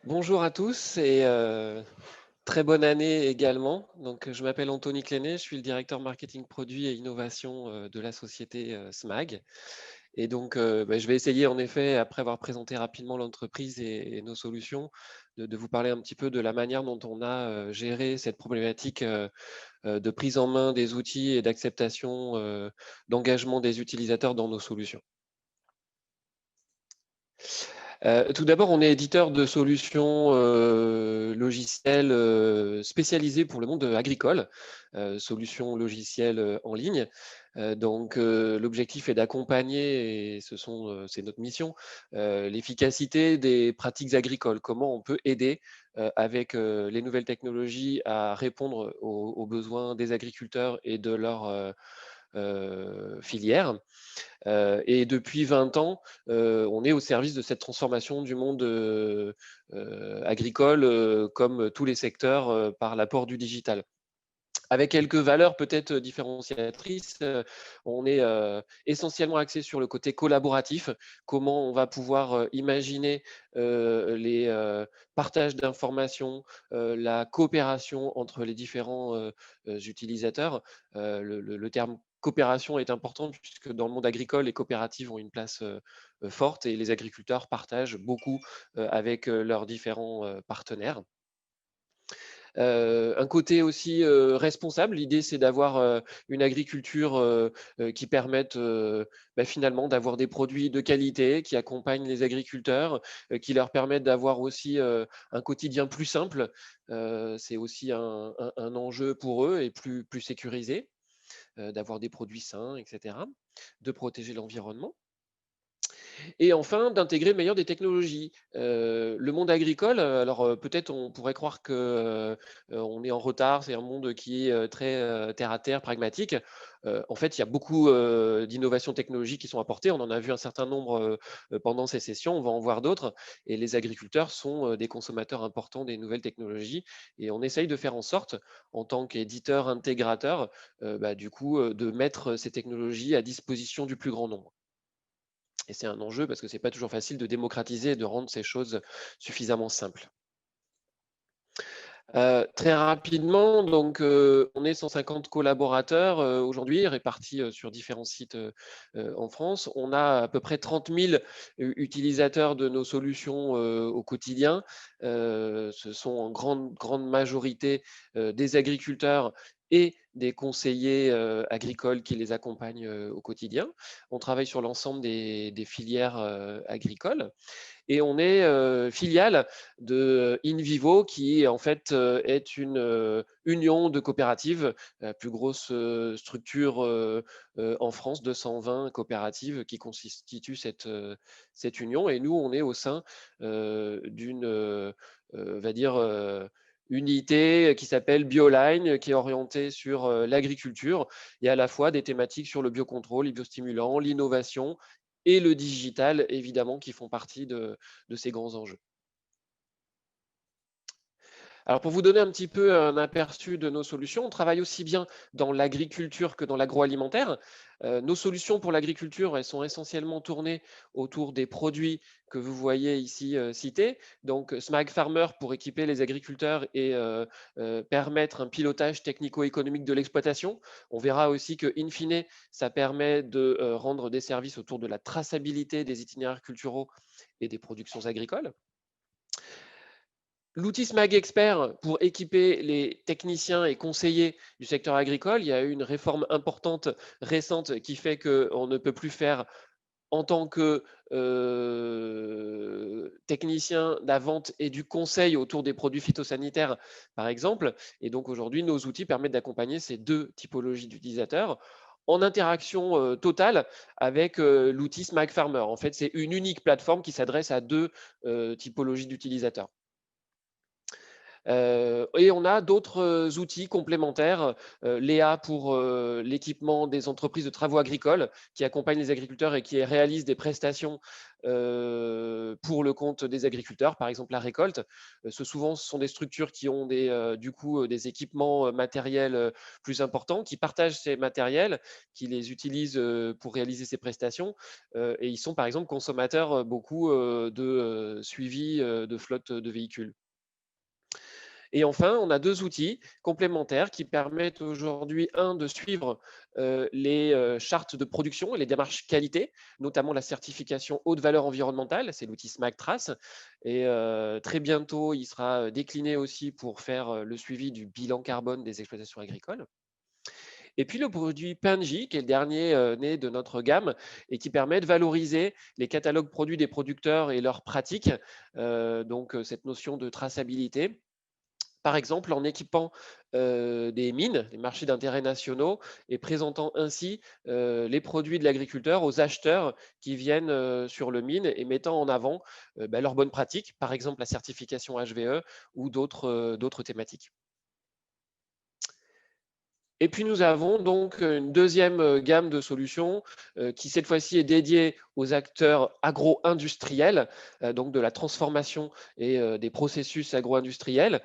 Bonjour à tous et très bonne année également. Donc, je m'appelle Anthony Clénet, je suis le directeur marketing produit et innovation de la société SMAG. Et donc, je vais essayer en effet, après avoir présenté rapidement l'entreprise et nos solutions, de vous parler un petit peu de la manière dont on a géré cette problématique de prise en main des outils et d'acceptation, d'engagement des utilisateurs dans nos solutions. Tout d'abord, on est éditeur de solutions logicielles spécialisées pour le monde agricole, solutions logicielles en ligne. L'objectif est d'accompagner, et c'est notre mission, l'efficacité des pratiques agricoles. Comment on peut aider avec les nouvelles technologies à répondre aux besoins des agriculteurs et de leur filière. Et depuis 20 ans, on est au service de cette transformation du monde agricole, comme tous les secteurs, par l'apport du digital. Avec quelques valeurs peut-être différenciatrices, on est essentiellement axé sur le côté collaboratif, comment on va pouvoir imaginer les partages d'informations, la coopération entre les différents utilisateurs. Le terme coopération est important puisque dans le monde agricole, les coopératives ont une place forte et les agriculteurs partagent beaucoup avec leurs différents partenaires. Un côté aussi responsable. L'idée, c'est d'avoir une agriculture qui permette finalement d'avoir des produits de qualité, qui accompagnent les agriculteurs, qui leur permettent d'avoir aussi un quotidien plus simple. C'est aussi un enjeu pour eux et plus sécurisé, d'avoir des produits sains, etc., de protéger l'environnement. Et enfin, d'intégrer le meilleur des technologies. Le monde agricole, alors, peut-être on pourrait croire que, on est en retard, c'est un monde qui est, très, terre à terre, pragmatique. En fait, il y a beaucoup, d'innovations technologiques qui sont apportées. On en a vu un certain nombre, pendant ces sessions, on va en voir d'autres et les agriculteurs sont, des consommateurs importants des nouvelles technologies et on essaye de faire en sorte, en tant qu'éditeur intégrateur, du coup, de mettre ces technologies à disposition du plus grand nombre. Et c'est un enjeu parce que c'est pas toujours facile de démocratiser et de rendre ces choses suffisamment simples. Très rapidement, donc, on est 150 collaborateurs, aujourd'hui répartis, sur différents sites, en France. On a à peu près 30 000 utilisateurs de nos solutions, au quotidien. Ce sont en grande majorité, des agriculteurs et des conseillers, agricoles qui les accompagnent, au quotidien. On travaille sur l'ensemble des filières, agricoles. Et on est filiale de InVivo qui en fait est une union de coopératives, la plus grosse structure en France, 220 coopératives qui constituent cette union. Et nous, on est au sein d'une, va dire, unité qui s'appelle BioLine, qui est orientée sur l'agriculture et à la fois des thématiques sur le biocontrôle, les biostimulants, l'innovation et le digital, évidemment, qui font partie de ces grands enjeux. Alors, pour vous donner un petit peu un aperçu de nos solutions, on travaille aussi bien dans l'agriculture que dans l'agroalimentaire. Nos solutions pour l'agriculture, elles sont essentiellement tournées autour des produits que vous voyez ici cités. Donc, Smag Farmer pour équiper les agriculteurs et permettre un pilotage technico-économique de l'exploitation. On verra aussi que, in fine, ça permet de rendre des services autour de la traçabilité des itinéraires culturaux et des productions agricoles. L'outil SMAG Expert pour équiper les techniciens et conseillers du secteur agricole. Il y a eu une réforme importante récente qui fait qu'on ne peut plus faire en tant que technicien de la vente et du conseil autour des produits phytosanitaires, par exemple. Et donc aujourd'hui, nos outils permettent d'accompagner ces deux typologies d'utilisateurs en interaction totale avec l'outil SMAG Farmer. En fait, c'est une unique plateforme qui s'adresse à deux typologies d'utilisateurs. Et on a d'autres outils complémentaires, Léa pour l'équipement des entreprises de travaux agricoles qui accompagnent les agriculteurs et qui réalisent des prestations pour le compte des agriculteurs, par exemple la récolte. Ce sont des structures qui ont du coup des équipements matériels plus importants, qui partagent ces matériels, qui les utilisent pour réaliser ces prestations. Et ils sont par exemple consommateurs beaucoup de suivi de flotte de véhicules. Et enfin, on a deux outils complémentaires qui permettent aujourd'hui, un, de suivre les chartes de production et les démarches qualité, notamment la certification haute valeur environnementale, c'est l'outil SMAC-Trace. Et très bientôt, il sera décliné aussi pour faire le suivi du bilan carbone des exploitations agricoles. Et puis le produit Pinji, qui est le dernier né de notre gamme et qui permet de valoriser les catalogues produits des producteurs et leurs pratiques, donc cette notion de traçabilité. Par exemple, en équipant des mines, les marchés d'intérêt nationaux, et présentant ainsi les produits de l'agriculteur aux acheteurs qui viennent sur le mine et mettant en avant leurs bonnes pratiques, par exemple la certification HVE ou d'autres thématiques. Et puis nous avons donc une deuxième gamme de solutions qui cette fois-ci est dédiée aux acteurs agro-industriels, donc de la transformation et des processus agro-industriels,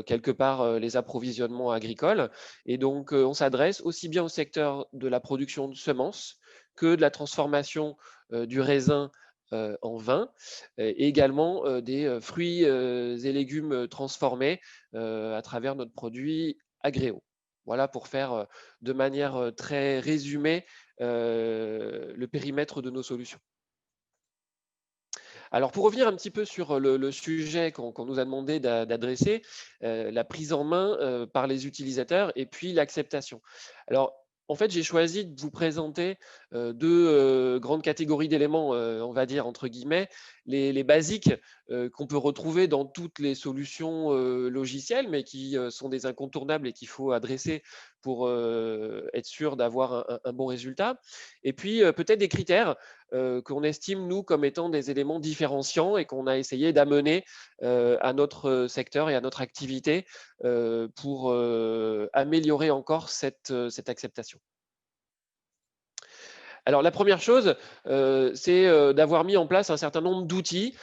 quelque part les approvisionnements agricoles. Et donc on s'adresse aussi bien au secteur de la production de semences que de la transformation du raisin en vin, et également des fruits et légumes transformés à travers notre produit Agréo. Voilà pour faire de manière très résumée le périmètre de nos solutions. Alors pour revenir un petit peu sur le sujet qu'on nous a demandé d'adresser, la prise en main par les utilisateurs et puis l'acceptation. Alors en fait, j'ai choisi de vous présenter deux grandes catégories d'éléments, on va dire entre guillemets, les basiques qu'on peut retrouver dans toutes les solutions logicielles, mais qui sont des incontournables et qu'il faut adresser pour être sûr d'avoir un bon résultat. Et puis peut-être des critères qu'on estime, nous, comme étant des éléments différenciants et qu'on a essayé d'amener à notre secteur et à notre activité pour améliorer encore cette acceptation. Alors la première chose, c'est d'avoir mis en place un certain nombre d'outils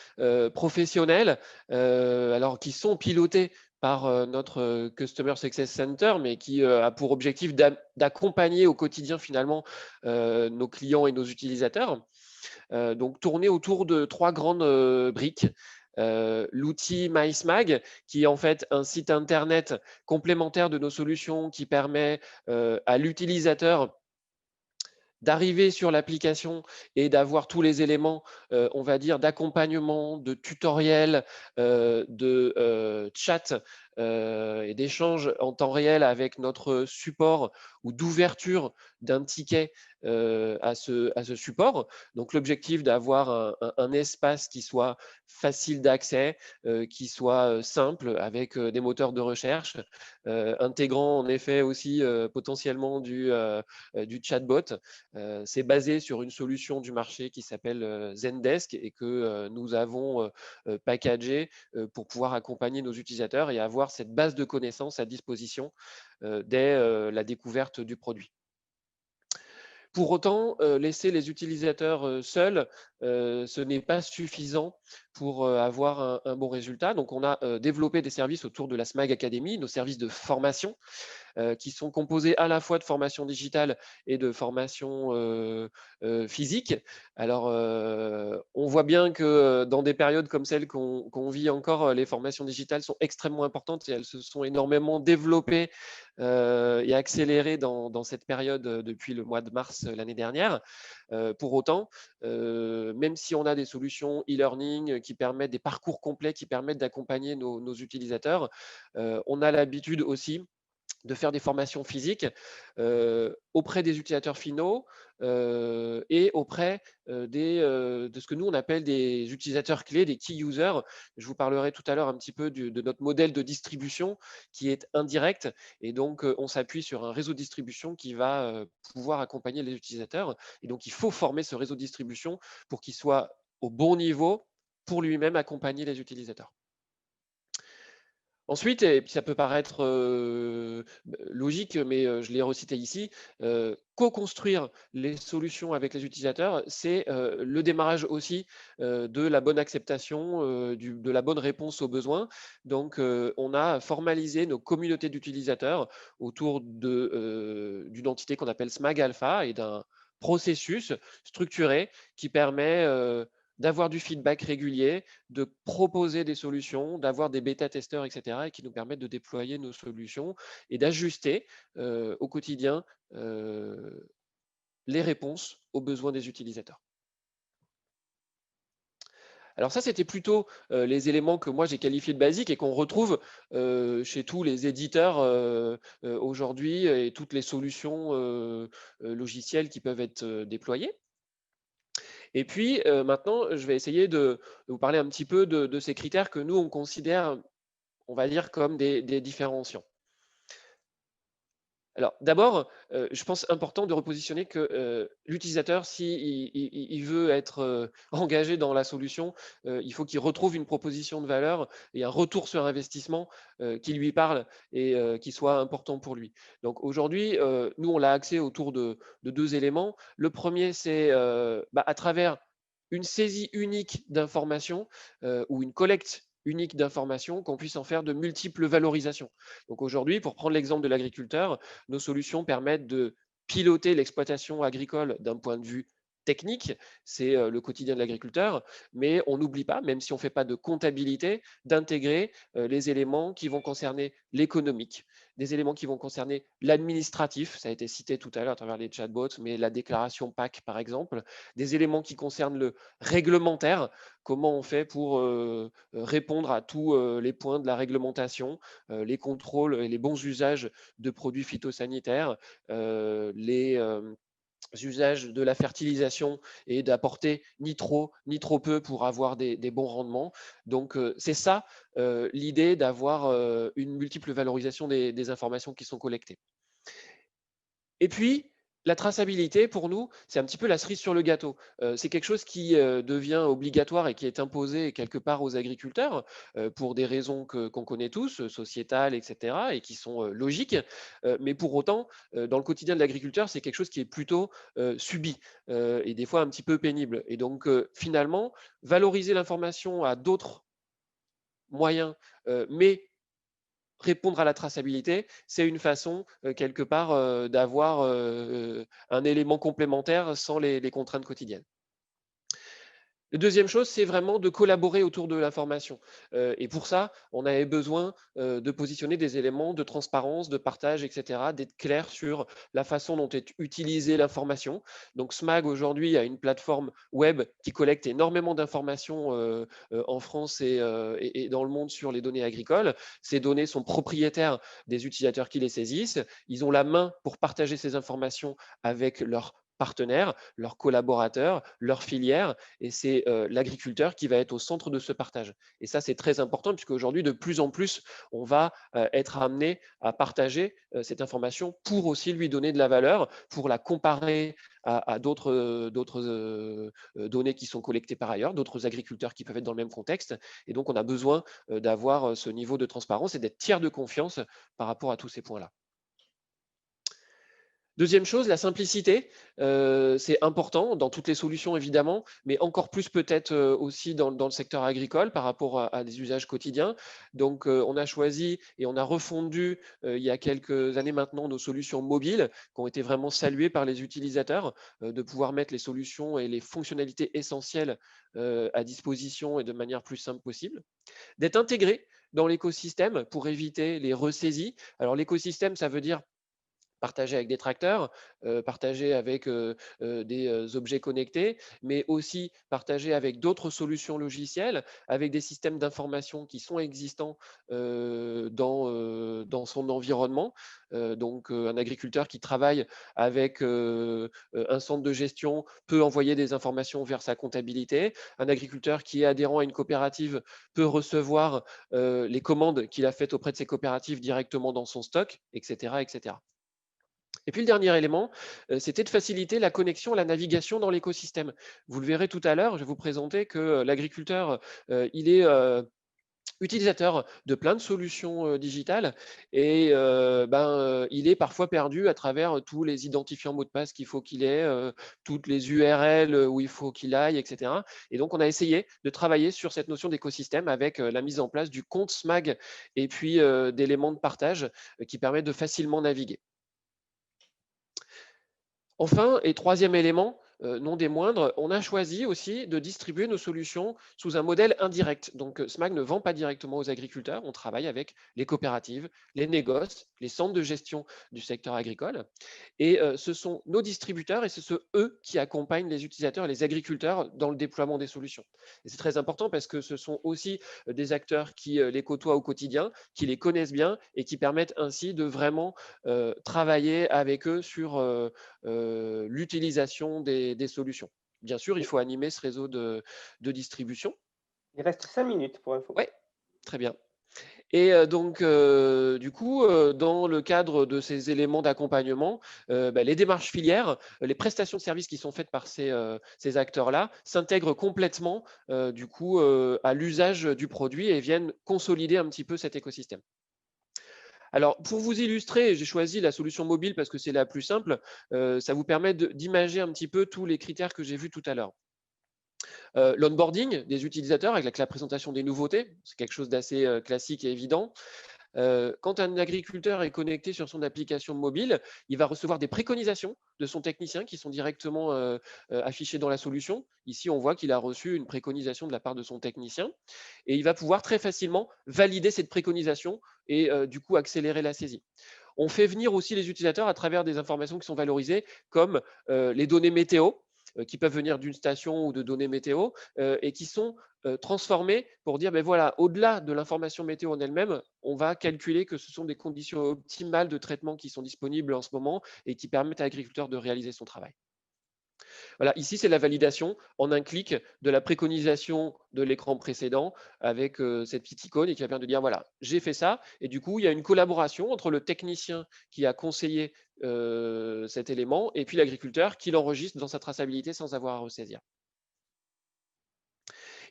professionnels, alors qui sont pilotés par notre Customer Success Center, mais qui a pour objectif d'accompagner au quotidien finalement nos clients et nos utilisateurs. Donc tourner autour de trois grandes briques. L'outil MySmag, qui est en fait un site internet complémentaire de nos solutions qui permet à l'utilisateur d'arriver sur l'application et d'avoir tous les éléments, on va dire, d'accompagnement, de tutoriel, de chat et d'échange en temps réel avec notre support ou d'ouverture d'un ticket à ce support. Donc l'objectif d'avoir un espace qui soit facile d'accès, qui soit simple avec des moteurs de recherche, intégrant en effet aussi potentiellement du chatbot. C'est basé sur une solution du marché qui s'appelle Zendesk et que nous avons packagé pour pouvoir accompagner nos utilisateurs et avoir cette base de connaissances à disposition dès la découverte du produit. Pour autant, laisser les utilisateurs seuls, ce n'est pas suffisant pour avoir un bon résultat. Donc, on a développé des services autour de la SMAG Academy, nos services de formation, qui sont composés à la fois de formation digitale et de formation physique. Alors, on voit bien que dans des périodes comme celles qu'on vit encore, les formations digitales sont extrêmement importantes et elles se sont énormément développées et accélérées dans cette période depuis le mois de mars l'année dernière. Pour autant, même si on a des solutions e-learning qui permettent des parcours complets, qui permettent d'accompagner nos utilisateurs, on a l'habitude aussi de faire des formations physiques auprès des utilisateurs finaux et auprès de ce que nous, on appelle des utilisateurs clés, des key users. Je vous parlerai tout à l'heure un petit peu de notre modèle de distribution qui est indirect. Et donc, on s'appuie sur un réseau de distribution qui va pouvoir accompagner les utilisateurs. Et donc, il faut former ce réseau de distribution pour qu'il soit au bon niveau pour lui-même accompagner les utilisateurs. Ensuite, et puis ça peut paraître logique, mais je l'ai recité ici, co-construire les solutions avec les utilisateurs, c'est le démarrage aussi de la bonne acceptation, de la bonne réponse aux besoins. Donc, on a formalisé nos communautés d'utilisateurs autour d'une entité qu'on appelle SMAG Alpha et d'un processus structuré qui permet d'avoir du feedback régulier, de proposer des solutions, d'avoir des bêta-testeurs, etc., et qui nous permettent de déployer nos solutions et d'ajuster au quotidien les réponses aux besoins des utilisateurs. Alors ça, c'était plutôt les éléments que moi j'ai qualifiés de basiques et qu'on retrouve chez tous les éditeurs aujourd'hui et toutes les solutions logicielles qui peuvent être déployées. Et puis maintenant, je vais essayer de vous parler un petit peu de ces critères que nous, on considère, on va dire, comme des différenciants. Alors d'abord, je pense important de repositionner que l'utilisateur, si il veut être engagé dans la solution, il faut qu'il retrouve une proposition de valeur et un retour sur investissement qui lui parle et qui soit important pour lui. Donc aujourd'hui, nous, on l'a axé autour de deux éléments. Le premier, c'est à travers une saisie unique d'informations ou une collecte unique d'informations, qu'on puisse en faire de multiples valorisations. Donc aujourd'hui, pour prendre l'exemple de l'agriculteur, nos solutions permettent de piloter l'exploitation agricole d'un point de vue technique, c'est le quotidien de l'agriculteur, mais on n'oublie pas, même si on ne fait pas de comptabilité, d'intégrer les éléments qui vont concerner l'économique, des éléments qui vont concerner l'administratif, ça a été cité tout à l'heure à travers les chatbots, mais la déclaration PAC par exemple, des éléments qui concernent le réglementaire, comment on fait pour répondre à tous les points de la réglementation, les contrôles et les bons usages de produits phytosanitaires, les usages de la fertilisation et d'apporter ni trop ni trop peu pour avoir des bons rendements. Donc c'est ça l'idée d'avoir une multiple valorisation des informations qui sont collectées. Et puis, la traçabilité, pour nous, c'est un petit peu la cerise sur le gâteau. C'est quelque chose qui devient obligatoire et qui est imposé quelque part aux agriculteurs pour des raisons qu'on connaît tous, sociétales, etc., et qui sont logiques. Mais pour autant, dans le quotidien de l'agriculteur, c'est quelque chose qui est plutôt subi et des fois un petit peu pénible. Et donc, finalement, valoriser l'information à d'autres moyens, mais répondre à la traçabilité, c'est une façon, quelque part, d'avoir, un élément complémentaire sans les contraintes quotidiennes. La deuxième chose, c'est vraiment de collaborer autour de l'information. Et pour ça, on avait besoin de positionner des éléments de transparence, de partage, etc., d'être clair sur la façon dont est utilisée l'information. Donc SMAG aujourd'hui a une plateforme web qui collecte énormément d'informations en France et dans le monde sur les données agricoles. Ces données sont propriétaires des utilisateurs qui les saisissent. Ils ont la main pour partager ces informations avec leurs partenaires, leurs collaborateurs, leurs filières, et c'est l'agriculteur qui va être au centre de ce partage. Et ça, c'est très important puisque aujourd'hui, de plus en plus, on va être amené à partager cette information pour aussi lui donner de la valeur, pour la comparer à d'autres données qui sont collectées par ailleurs, d'autres agriculteurs qui peuvent être dans le même contexte. Et donc, on a besoin d'avoir ce niveau de transparence et d'être tiers de confiance par rapport à tous ces points-là. Deuxième chose, la simplicité, c'est important dans toutes les solutions évidemment, mais encore plus peut-être aussi dans le secteur agricole par rapport à des usages quotidiens. Donc on a choisi et on a refondu il y a quelques années maintenant nos solutions mobiles qui ont été vraiment saluées par les utilisateurs, de pouvoir mettre les solutions et les fonctionnalités essentielles à disposition et de manière plus simple possible. D'être intégré dans l'écosystème pour éviter les ressaisies. Alors l'écosystème, ça veut dire partager avec des tracteurs, partager avec des objets connectés, mais aussi partager avec d'autres solutions logicielles, avec des systèmes d'information qui sont existants dans son environnement. Donc, un agriculteur qui travaille avec un centre de gestion peut envoyer des informations vers sa comptabilité. Un agriculteur qui est adhérent à une coopérative peut recevoir les commandes qu'il a faites auprès de ses coopératives directement dans son stock, etc., etc. Et puis le dernier élément, c'était de faciliter la connexion, la navigation dans l'écosystème. Vous le verrez tout à l'heure, je vais vous présenter que l'agriculteur, il est utilisateur de plein de solutions digitales et il est parfois perdu à travers tous les identifiants mots de passe qu'il faut qu'il ait, toutes les URL où il faut qu'il aille, etc. Et donc, on a essayé de travailler sur cette notion d'écosystème avec la mise en place du compte SMAG et puis d'éléments de partage qui permettent de facilement naviguer. Enfin, et troisième élément, non des moindres, on a choisi aussi de distribuer nos solutions sous un modèle indirect. Donc, SMAG ne vend pas directement aux agriculteurs, on travaille avec les coopératives, les négoces, les centres de gestion du secteur agricole. Et ce sont nos distributeurs et ce sont eux qui accompagnent les utilisateurs et les agriculteurs dans le déploiement des solutions. Et c'est très important parce que ce sont aussi des acteurs qui les côtoient au quotidien, qui les connaissent bien et qui permettent ainsi de vraiment travailler avec eux sur l'utilisation des solutions. Bien sûr, il faut animer ce réseau de distribution. Il reste 5 minutes pour info. Oui, très bien. Et donc, du coup, dans le cadre de ces éléments d'accompagnement, les démarches filières, les prestations de services qui sont faites par ces acteurs-là s'intègrent complètement, du coup, à l'usage du produit et viennent consolider un petit peu cet écosystème. Alors, pour vous illustrer, j'ai choisi la solution mobile parce que c'est la plus simple. Ça vous permet d'imager un petit peu tous les critères que j'ai vus tout à l'heure. L'onboarding des utilisateurs avec la présentation des nouveautés, c'est quelque chose d'assez classique et évident. Quand un agriculteur est connecté sur son application mobile, il va recevoir des préconisations de son technicien qui sont directement affichées dans la solution. Ici, on voit qu'il a reçu une préconisation de la part de son technicien et il va pouvoir très facilement valider cette préconisation et du coup accélérer la saisie. On fait venir aussi les utilisateurs à travers des informations qui sont valorisées comme les données météo qui peuvent venir d'une station ou de données météo et qui sont transformées pour dire, ben voilà, au-delà de l'information météo en elle-même, on va calculer que ce sont des conditions optimales de traitement qui sont disponibles en ce moment et qui permettent à l'agriculteur de réaliser son travail. Voilà, ici, c'est la validation en un clic de la préconisation de l'écran précédent avec cette petite icône et qui va permettre de dire, voilà, j'ai fait ça. Et du coup, il y a une collaboration entre le technicien qui a conseillé cet élément et puis l'agriculteur qui l'enregistre dans sa traçabilité sans avoir à ressaisir.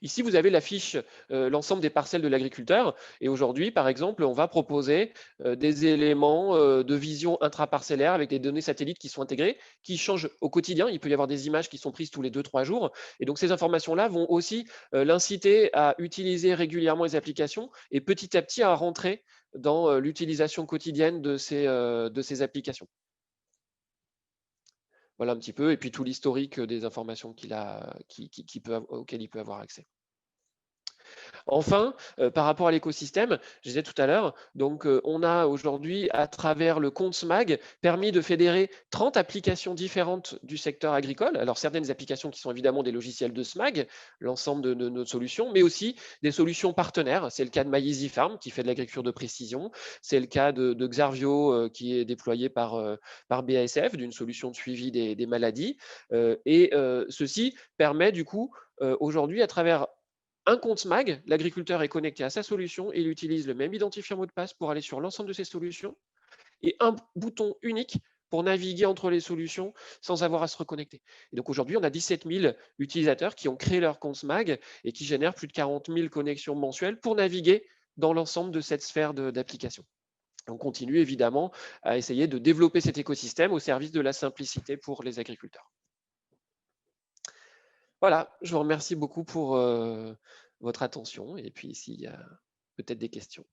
Ici, vous avez la fiche, l'ensemble des parcelles de l'agriculteur. Et aujourd'hui, par exemple, on va proposer des éléments de vision intraparcellaire avec des données satellites qui sont intégrées, qui changent au quotidien. Il peut y avoir des images qui sont prises tous les 2-3 jours. Et donc, ces informations-là vont aussi l'inciter à utiliser régulièrement les applications et petit à petit à rentrer dans l'utilisation quotidienne de ces applications. Voilà un petit peu. Et puis tout l'historique des informations auxquelles il peut avoir accès. Enfin, par rapport à l'écosystème, je disais tout à l'heure, donc on a aujourd'hui, à travers le compte SMAG, permis de fédérer 30 applications différentes du secteur agricole. Alors certaines applications qui sont évidemment des logiciels de SMAG, l'ensemble de nos solutions, mais aussi des solutions partenaires. C'est le cas de MyEasyFarm qui fait de l'agriculture de précision. C'est le cas de Xarvio qui est déployé par BASF, d'une solution de suivi des maladies. Ceci permet du coup aujourd'hui, à travers un compte SMAG, l'agriculteur est connecté à sa solution et il utilise le même identifiant mot de passe pour aller sur l'ensemble de ses solutions et un bouton unique pour naviguer entre les solutions sans avoir à se reconnecter. Et donc aujourd'hui, on a 17 000 utilisateurs qui ont créé leur compte SMAG et qui génèrent plus de 40 000 connexions mensuelles pour naviguer dans l'ensemble de cette sphère d'application. On continue évidemment à essayer de développer cet écosystème au service de la simplicité pour les agriculteurs. Voilà, je vous remercie beaucoup pour votre attention et puis s'il y a peut-être des questions.